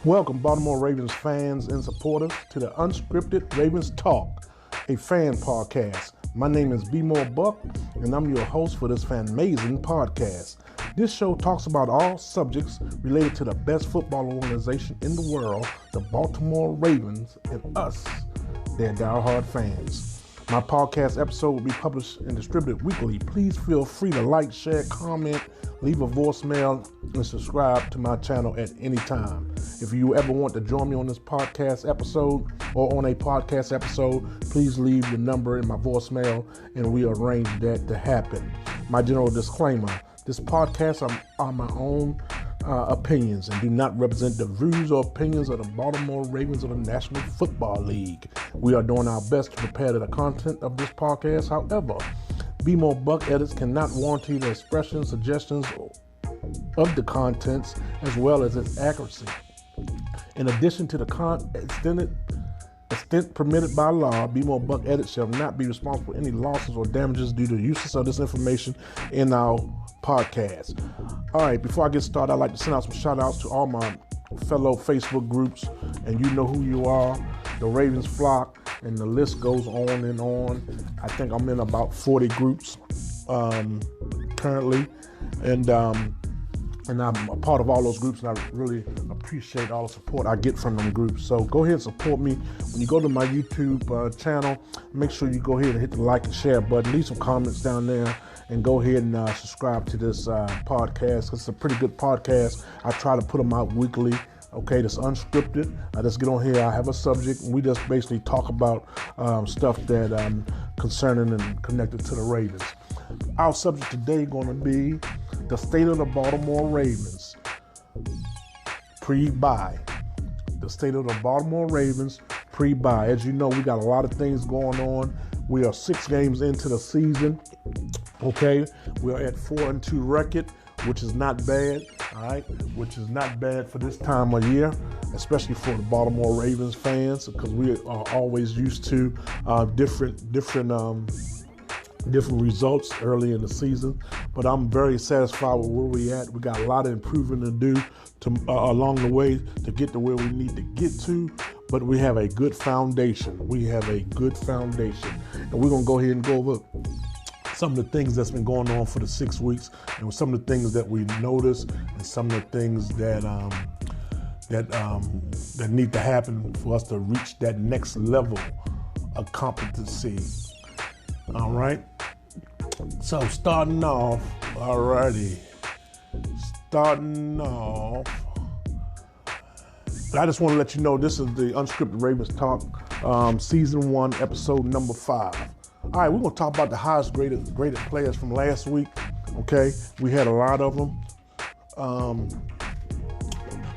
Welcome, Baltimore Ravens fans and supporters, to the Unscripted Ravens Talk, a fan podcast. My name is B-More Buck, and I'm your host for this amazing podcast. This show talks about all subjects related to the best football organization in the world, the Baltimore Ravens, and us, their diehard fans. My podcast episode will be published and distributed weekly. Please feel free to like, share, comment, leave a voicemail, and subscribe to my channel at any time. If you ever want to join me on this podcast episode or on a podcast episode, please leave the number in my voicemail and we arrange that to happen. My general disclaimer: this podcast are my own opinions and do not represent the views or opinions of the Baltimore Ravens of the National Football League. We are doing our best to prepare the content of this podcast. However, B-More Buck edits cannot warranty the expressions, suggestions of the contents as well as its accuracy. In addition to the extent permitted by law, B-More Buck edits shall not be responsible for any losses or damages due to the uses of this information in our podcast. All right, before I get started, I'd like to send out some shout outs to all my fellow Facebook groups, and you know who you are, the Ravens Flock, and the list goes on and on. I think I'm in about 40 groups currently, and I'm a part of all those groups, and I really appreciate all the support I get from them groups. So go ahead and support me. When you go to my YouTube channel, make sure you go ahead and hit the like and share button. Leave some comments down there, and go ahead and subscribe to this podcast. It's a pretty good podcast. I try to put them out weekly. Okay, that's unscripted. I just get on here. I have a subject, and we just basically talk about stuff that concerning and connected to the Ravens. Our subject today is going to be the state of the Baltimore Ravens pre-bye. The state of the Baltimore Ravens pre-bye. As you know, we got a lot of things going on. We are 6 games into the season. Okay, we are at 4-2 record, which is not bad. All right, which is not bad for this time of year, especially for the Baltimore Ravens fans, because we are always used to different results early in the season. But I'm very satisfied with where we at. We got a lot of improving to do along the way to get to where we need to get to. But we have a good foundation. And we're gonna go ahead and go over some of the things that's been going on for the 6 weeks, and some of the things that we noticed, and some of the things that need to happen for us to reach that next level of competency. All right. So starting off, I just want to let you know this is the Unscripted Ravens Talk, Season 1, Episode number 5. All right, we're going to talk about the highest graded players from last week. Okay, we had a lot of them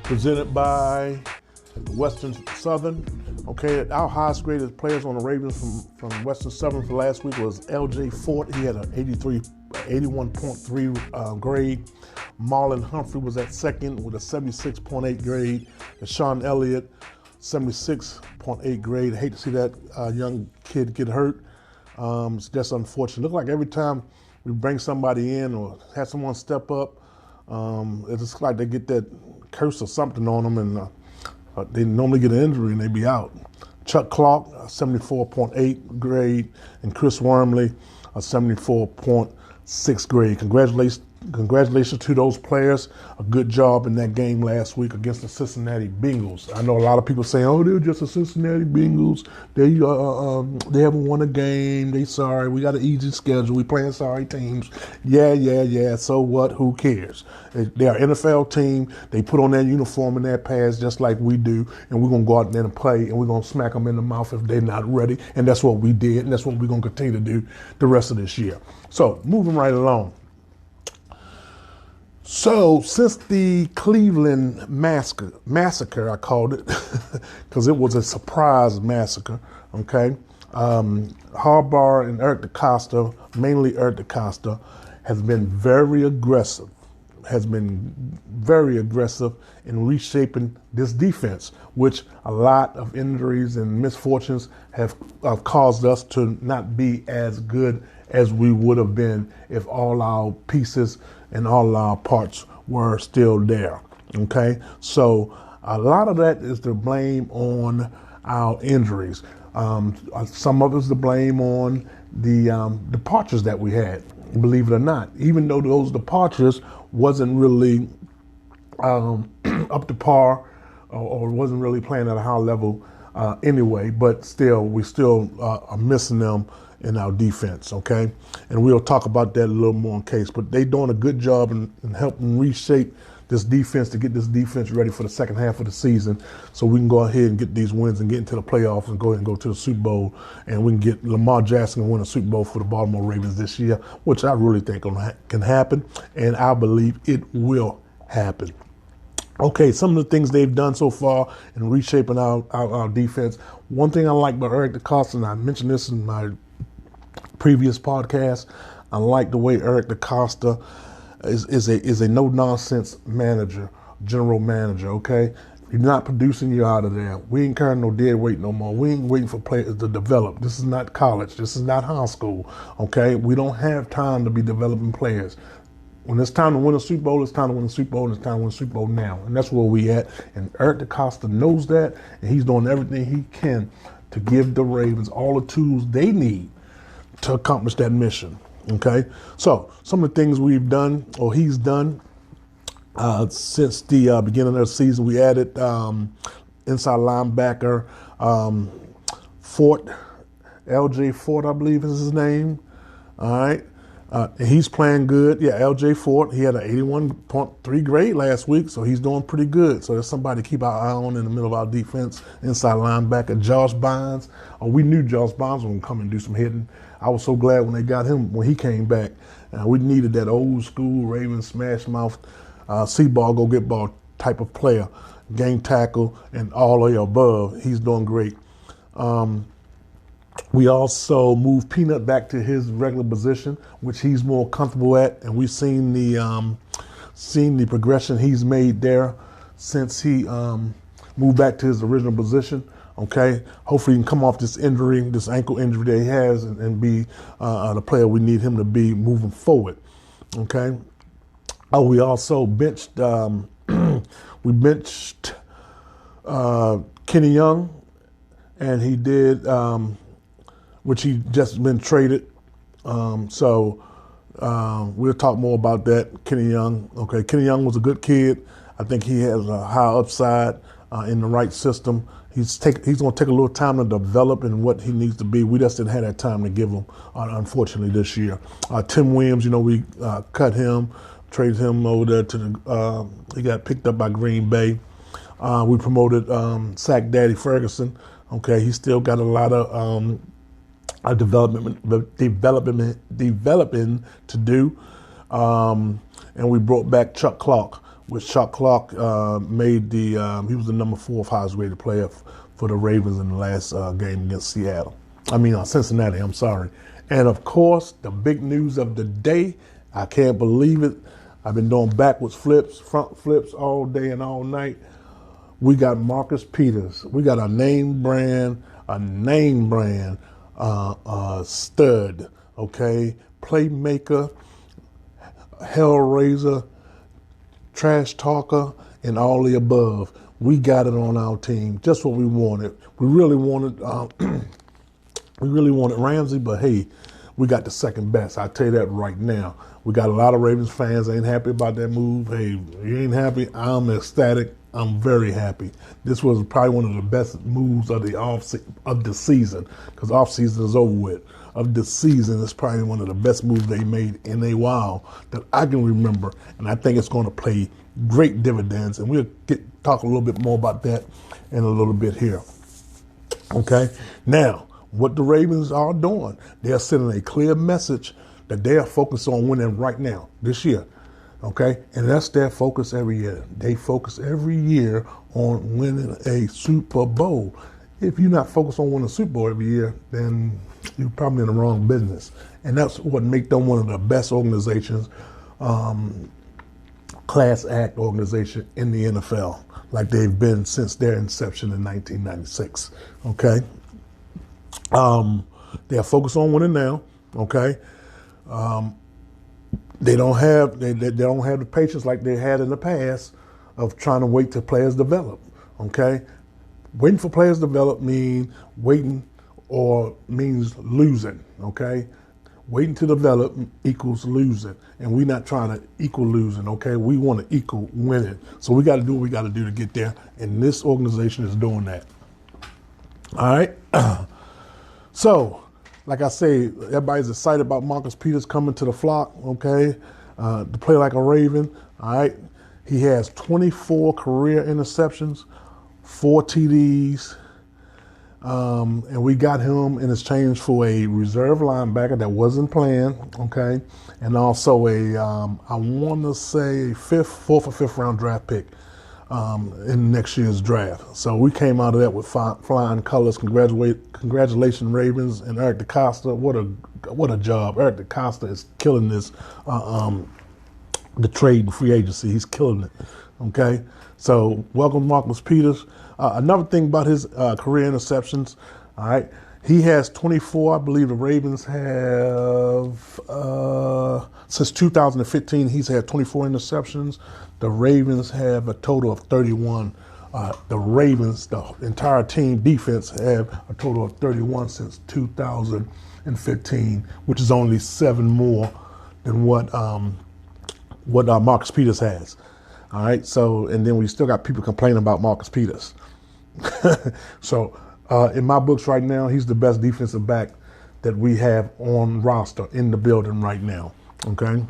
presented by Western Southern. Okay, our highest graded players on the Ravens from Western Southern for last week was L.J. Fort. He had an 81.3 grade. Marlon Humphrey was at second with a 76.8 grade. And Sean Elliott, 76.8 grade. I hate to see that young kid get hurt. It's just unfortunate. Look like every time we bring somebody in or have someone step up, it's just like they get that curse or something on them, and they normally get an injury and they be out. Chuck Clark, 74.8 grade, and Chris Wormley, a 74.6 grade. Congratulations to those players. A good job in that game last week against the Cincinnati Bengals. I know a lot of people saying, "Oh, they're just the Cincinnati Bengals. They haven't won a game. They sorry. We got an easy schedule. We playing sorry teams." Yeah. So what? Who cares? They are an NFL team. They put on their uniform and their pads just like we do, and we're gonna go out there and play, and we're gonna smack them in the mouth if they're not ready. And that's what we did, and that's what we're gonna continue to do the rest of this year. So moving right along. So since the Cleveland massacre, I called it, because it was a surprise massacre, okay? Harbaugh and Eric DeCosta, mainly Eric DeCosta, has been very aggressive in reshaping this defense, which a lot of injuries and misfortunes have caused us to not be as good as we would have been if all our pieces and all our parts were still there. Okay, so A lot of that is to blame on our injuries. Some of it's to blame on the departures that we had, believe it or not. Even though those departures wasn't really up to par or wasn't really playing at a high level anyway, but still, we still are missing them in our defense, okay? And we'll talk about that a little more in case, but they doing a good job in helping reshape this defense to get this defense ready for the second half of the season so we can go ahead and get these wins and get into the playoffs and go ahead and go to the Super Bowl, and we can get Lamar Jackson and win a Super Bowl for the Baltimore Ravens this year, which I really think can happen, and I believe it will happen. Okay, some of the things they've done so far in reshaping our defense. One thing I like about Eric DeCosta, and I mentioned this in my previous podcast, I like the way Eric DeCosta is a no-nonsense manager, general manager, okay? If you're not producing, you're out of there. We ain't carrying no dead weight no more. We ain't waiting for players to develop. This is not college. This is not high school, okay? We don't have time to be developing players. When it's time to win a Super Bowl, it's time to win a Super Bowl, and it's time to win a Super Bowl now. And that's where we at. And Eric DeCosta knows that, and he's doing everything he can to give the Ravens all the tools they need to accomplish that mission. Okay? So, some of the things we've done, or he's done, since the beginning of the season, we added inside linebacker Fort, L.J. Fort, I believe is his name. All right? He's playing good. Yeah, L.J. Fort, he had an 81.3 grade last week, so he's doing pretty good. So there's somebody to keep our eye on in the middle of our defense. Inside linebacker, Josh Bynes. We knew Josh Bynes was going to come and do some hitting. I was so glad when they got him, when he came back. We needed that old school Ravens smash mouth, see ball, go get ball type of player. Game tackle and all of the above. He's doing great. We also moved Peanut back to his regular position, which he's more comfortable at, and we've seen the progression he's made there since he moved back to his original position. Okay, hopefully he can come off this injury, this ankle injury that he has, and be the player we need him to be moving forward. Okay. We also benched Kenny Young, and he did. Which he just been traded. So we'll talk more about that. Kenny Young. Okay, Kenny Young was a good kid. I think he has a high upside in the right system. He's going to take a little time to develop in what he needs to be. We just didn't have that time to give him, unfortunately, this year. Tim Williams, we cut him, traded him over there to the. He got picked up by Green Bay. We promoted Sack Daddy Ferguson. Okay, he's still got a lot of developing to do, and we brought back Chuck Clark, which Chuck Clark made he was the number 4 highest rated player for the Ravens in the last game against Cincinnati. I'm sorry. And of course, the big news of the day, I can't believe it. I've been doing backwards flips, front flips all day and all night. We got Marcus Peters. We got a name brand stud, okay, playmaker, hellraiser, trash talker, and all the above. We got it on our team, just what we wanted. We really wanted Ramsey, but hey, we got the second best. I tell you that right now. We got a lot of Ravens fans ain't happy about that move. Hey, you ain't happy? I'm ecstatic. I'm very happy. This was probably one of the best moves of the season, because off season is over with. Of the season, it's probably one of the best moves they made in a while that I can remember, and I think it's going to play great dividends. And we'll talk a little bit more about that in a little bit here. Okay, now what the Ravens are doing, they are sending a clear message that they are focused on winning right now this year. Okay, and that's their focus every year. They focus every year on winning a Super Bowl. If you're not focused on winning a Super Bowl every year, then you're probably in the wrong business. And that's what makes them one of the best organizations, class act organization in the NFL, like they've been since their inception in 1996. Okay, they are focused on winning now. Okay. They don't have the patience like they had in the past of trying to wait till players develop. Okay, waiting for players to develop means losing. Okay, waiting to develop equals losing, and we're not trying to equal losing. Okay, we want to equal winning. So we got to do what we got to do to get there, and this organization is doing that. All right. So, like I say, everybody's excited about Marcus Peters coming to the flock. Okay, to play like a Raven. All right. He has 24 career interceptions, 4 TDs, and we got him in exchange for a reserve linebacker that wasn't playing, okay, and also I want to say fourth or fifth round draft pick in next year's draft. So we came out of that with flying colors. Congratulations, Ravens and Eric DeCosta. What a job! Eric DeCosta is killing this. The trade and free agency. He's killing it. Okay? So, welcome Marcus Peters. Another thing about his career interceptions, all right, he has 24. I believe the Ravens have, since 2015, he's had 24 interceptions. The Ravens have a total of 31. The Ravens, the entire team defense, have a total of 31 since 2015, which is only 7 more than what Marcus Peters has. All right, so, and then we still got people complaining about Marcus Peters. So, in my books right now, he's the best defensive back that we have on roster in the building right now. Okay.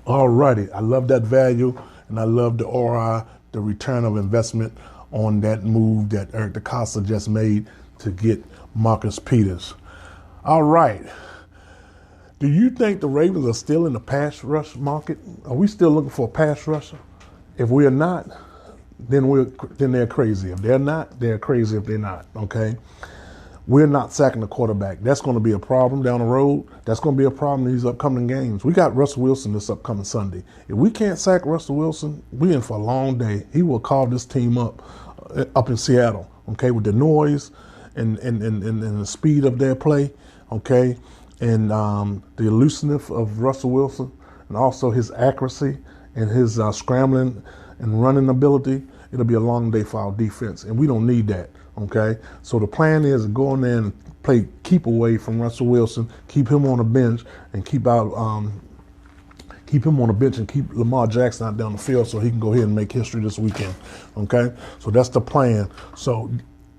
All righty. I love that value, and I love the ROI, the return of investment on that move that Eric DeCosta just made to get Marcus Peters. All right. Do you think the Ravens are still in the pass rush market? Are we still looking for a pass rusher? If we are not, then they're crazy. If they're not, they're crazy if they're not, okay? We're not sacking the quarterback. That's going to be a problem down the road. That's going to be a problem in these upcoming games. We got Russell Wilson this upcoming Sunday. If we can't sack Russell Wilson, we're in for a long day. He will carve this team up in Seattle, okay, with the noise and the speed of their play, okay? And the elusiveness of Russell Wilson, and also his accuracy and his scrambling and running ability, it'll be a long day for our defense, and we don't need that, okay? So the plan is to go in there and keep away from Russell Wilson, keep him on the bench, and keep him on the bench and keep Lamar Jackson out down the field so he can go ahead and make history this weekend, okay? So that's the plan. So,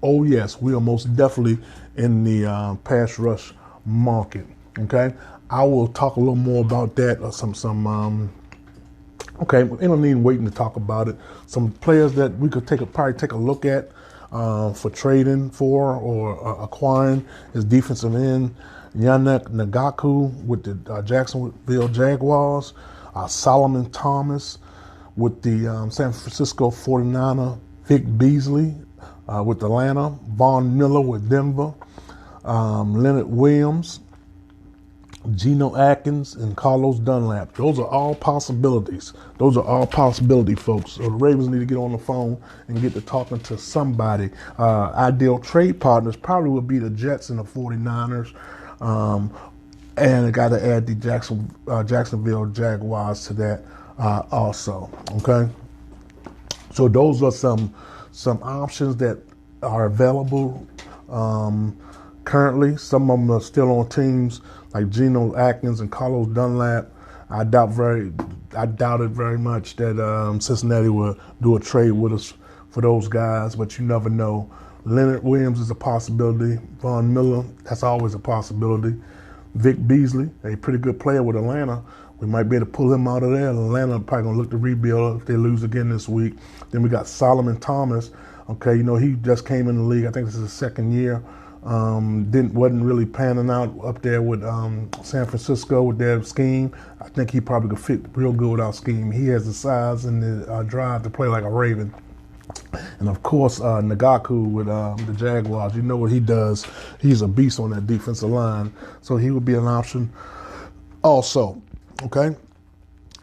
oh yes, we are most definitely in the pass rush market. Okay, I will talk a little more about that. Okay, we don't need waiting to talk about it. Some players that we could probably take a look at for trading for or acquiring is defensive end Yannick Ngakoue with the Jacksonville Jaguars, Solomon Thomas with the San Francisco 49er, Vic Beasley with Atlanta, Von Miller with Denver, Leonard Williams, Geno Atkins, and Carlos Dunlap. Those are all possibilities. Those are all possibility, folks. So the Ravens need to get on the phone and get to talking to somebody. Ideal trade partners probably would be the Jets and the 49ers. And I got to add the Jacksonville Jaguars to that also. Okay. So those are some options that are available currently. Some of them are still on teams like Geno Atkins and Carlos Dunlap. I doubted very much that Cincinnati will do a trade with us for those guys, but you never know. Leonard Williams is a possibility. Von Miller, that's always a possibility. Vic Beasley, a pretty good player with Atlanta. We might be able to pull him out of there. Atlanta probably going to look to rebuild if they lose again this week. Then we got Solomon Thomas. Okay, he just came in the league. I think this is his second year. Wasn't really panning out up there with San Francisco with their scheme. I think he probably could fit real good with our scheme. He has the size and the drive to play like a Raven. And of course, Ngakoue with the Jaguars. You know what he does. He's a beast on that defensive line. So he would be an option also. Okay.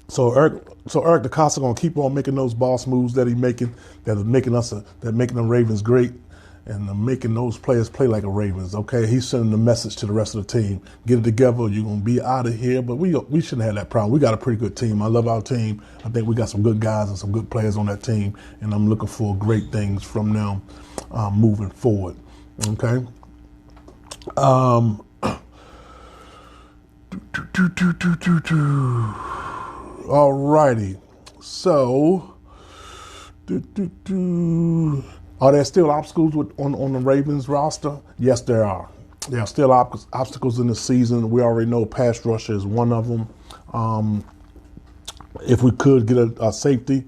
So Eric DeCosta gonna keep on making those boss moves that he's making, that are making the Ravens great. and making those players play like a Ravens. Okay, he's sending the message to the rest of the team: get it together. You're gonna be out of here. But we shouldn't have that problem. We got a pretty good team. I love our team. I think we got some good guys and some good players on that team, and I'm looking for great things from them moving forward. Okay. All righty. So, are there still obstacles on the Ravens roster? Yes, there are. There are still obstacles in the season. We already know pass rusher is one of them. If we could get a safety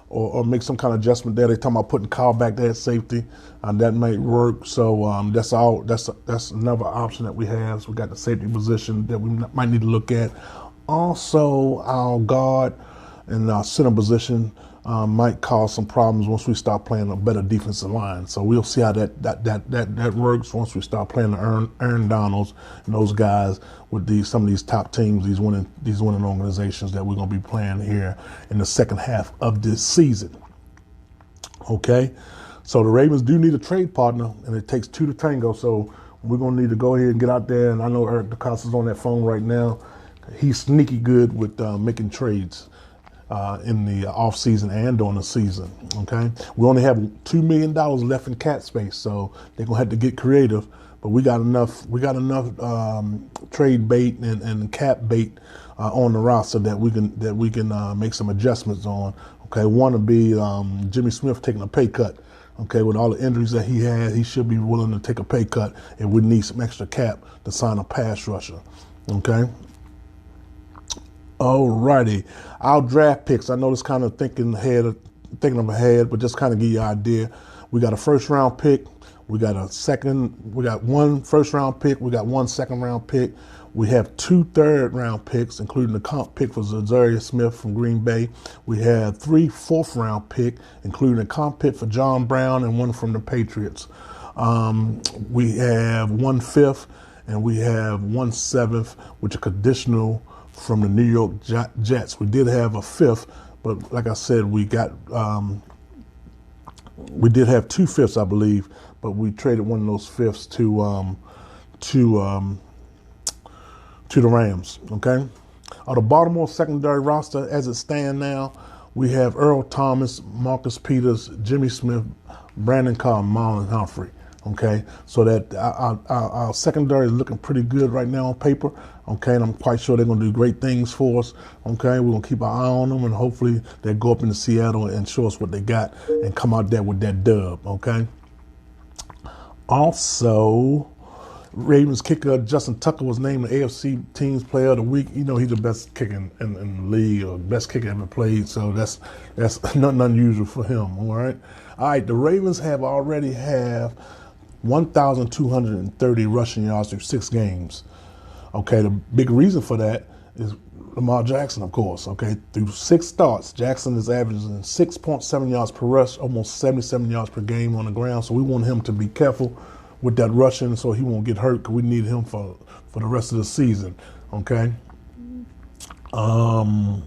or make some kind of adjustment there, they're talking about putting Kyle back there at safety. That might work. So that's another option that we have. So we got the safety position that we might need to look at. Also, our guard and our center position might cause some problems once we start playing a better defensive line. So we'll see how that works once we start playing the Aaron Donalds and those guys with some of these top teams, these winning organizations that we're going to be playing here in the second half of this season. Okay, so the Ravens do need a trade partner, and it takes two to tango. So we're going to need to go ahead and get out there. And I know Eric DeCosta's on that phone right now. He's sneaky good with making trades in the off season and during the season. Okay, we only have $2 million left in cap space, so they're gonna have to get creative. But we got enough. We got enough trade bait and cap bait on the roster that we can make some adjustments on. Okay, one would be Jimmy Smith taking a pay cut. Okay, with all the injuries that he had, he should be willing to take a pay cut if we need some extra cap to sign a pass rusher. Okay. Alrighty, our draft picks. I know this kind of thinking them ahead, but just kind of give you an idea. We got a first round pick. We got one first round pick. We got one second round pick. We have 2 third round picks, including the comp pick for Za'Darius Smith from Green Bay. We have 3 fourth round pick, including a comp pick for John Brown and one from the Patriots. We have 1 fifth and we have 1 seventh, which are conditional from the New York Jets. We did have a 5th, but like I said, we did have 2 fifths, I believe, but we traded one of those 5ths to the Rams. Okay. The Baltimore secondary roster as it stands now, we have Earl Thomas, Marcus Peters, Jimmy Smith, Brandon Carr, Marlon Humphrey. Okay, so that our secondary is looking pretty good right now on paper. Okay, and I'm quite sure they're going to do great things for us. Okay, we're going to keep our eye on them, and hopefully they'll go up into Seattle and show us what they got and come out there with that dub. Okay. Also, Ravens kicker Justin Tucker was named the AFC Teams Player of the Week. You know he's the best kicker in the league, or best kicker ever played. So that's nothing unusual for him. All right. The Ravens already have 1,230 rushing yards through 6 games. Okay, the big reason for that is Lamar Jackson, of course. Okay, through 6 starts, Jackson is averaging 6.7 yards per rush, almost 77 yards per game on the ground. So we want him to be careful with that rushing so he won't get hurt, because we need him for the rest of the season. Okay. All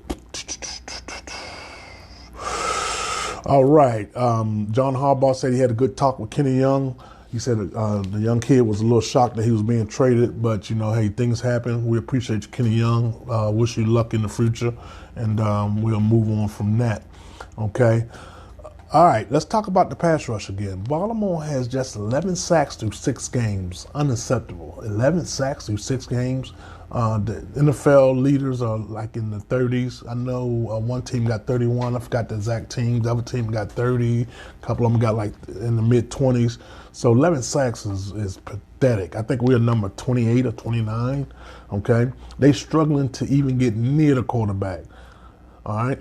right. John Harbaugh said he had a good talk with Kenny Young. He said the young kid was a little shocked that he was being traded, but, hey, things happen. We appreciate you, Kenny Young. Wish you luck in the future, and we'll move on from that. Okay. All right, let's talk about the pass rush again. Baltimore has just 11 sacks through 6 games. Unacceptable. 11 sacks through 6 games. The NFL leaders are like in the 30s. I know one team got 31. I forgot the exact team. The other team got 30. A couple of them got like in the mid-20s. So 11 sacks is pathetic. I think we're number 28 or 29. Okay, they struggling to even get near the quarterback. All right.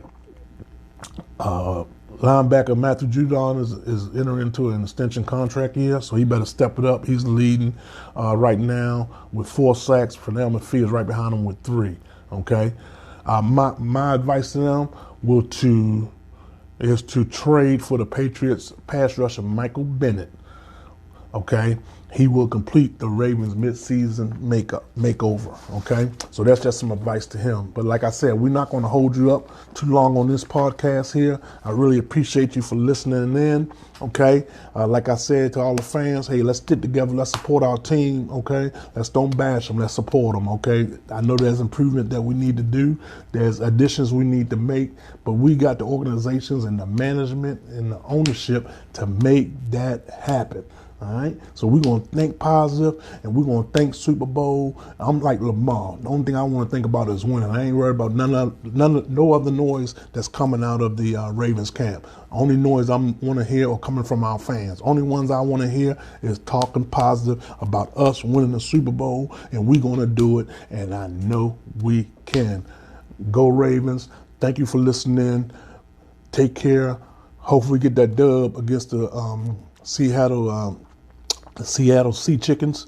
Linebacker Matthew Judon is entering into an extension contract year, so he better step it up. He's leading right now with 4 sacks. Fernell McPhee is right behind him with 3. Okay, my advice to them is to trade for the Patriots pass rusher Michael Bennett. okay, he will complete the Ravens midseason makeover, okay? So that's just some advice to him. But like I said, we're not going to hold you up too long on this podcast here. I really appreciate you for listening in, okay? Like I said to all the fans, hey, let's stick together. Let's support our team, okay? Let's don't bash them. Let's support them, okay? I know there's improvement that we need to do. There's additions we need to make, but we got the organizations and the management and the ownership to make that happen. All right, so we're going to think positive and we're going to think Super Bowl. I'm like Lamar. The only thing I want to think about is winning. I ain't worried about no other noise that's coming out of the Ravens camp. Only noise I want to hear are coming from our fans. Only ones I want to hear is talking positive about us winning the Super Bowl, and we're going to do it, and I know we can. Go Ravens. Thank you for listening. Take care. Hopefully get that dub against the Seattle Sea Chickens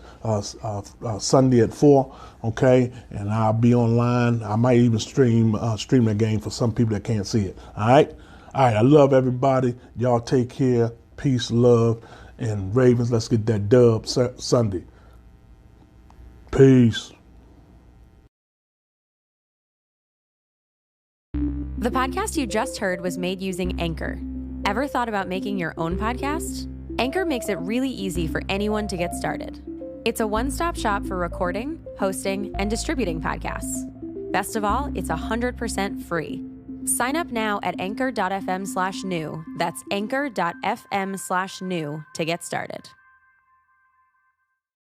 Sunday at 4, okay? And I'll be online. I might even stream that game for some people that can't see it, all right? All right, I love everybody. Y'all take care. Peace, love, and Ravens, let's get that dub Sunday. Peace. The podcast you just heard was made using Anchor. Ever thought about making your own podcast? Anchor makes it really easy for anyone to get started. It's a one-stop shop for recording, hosting, and distributing podcasts. Best of all, it's 100% free. Sign up now at anchor.fm/new. That's anchor.fm/new to get started.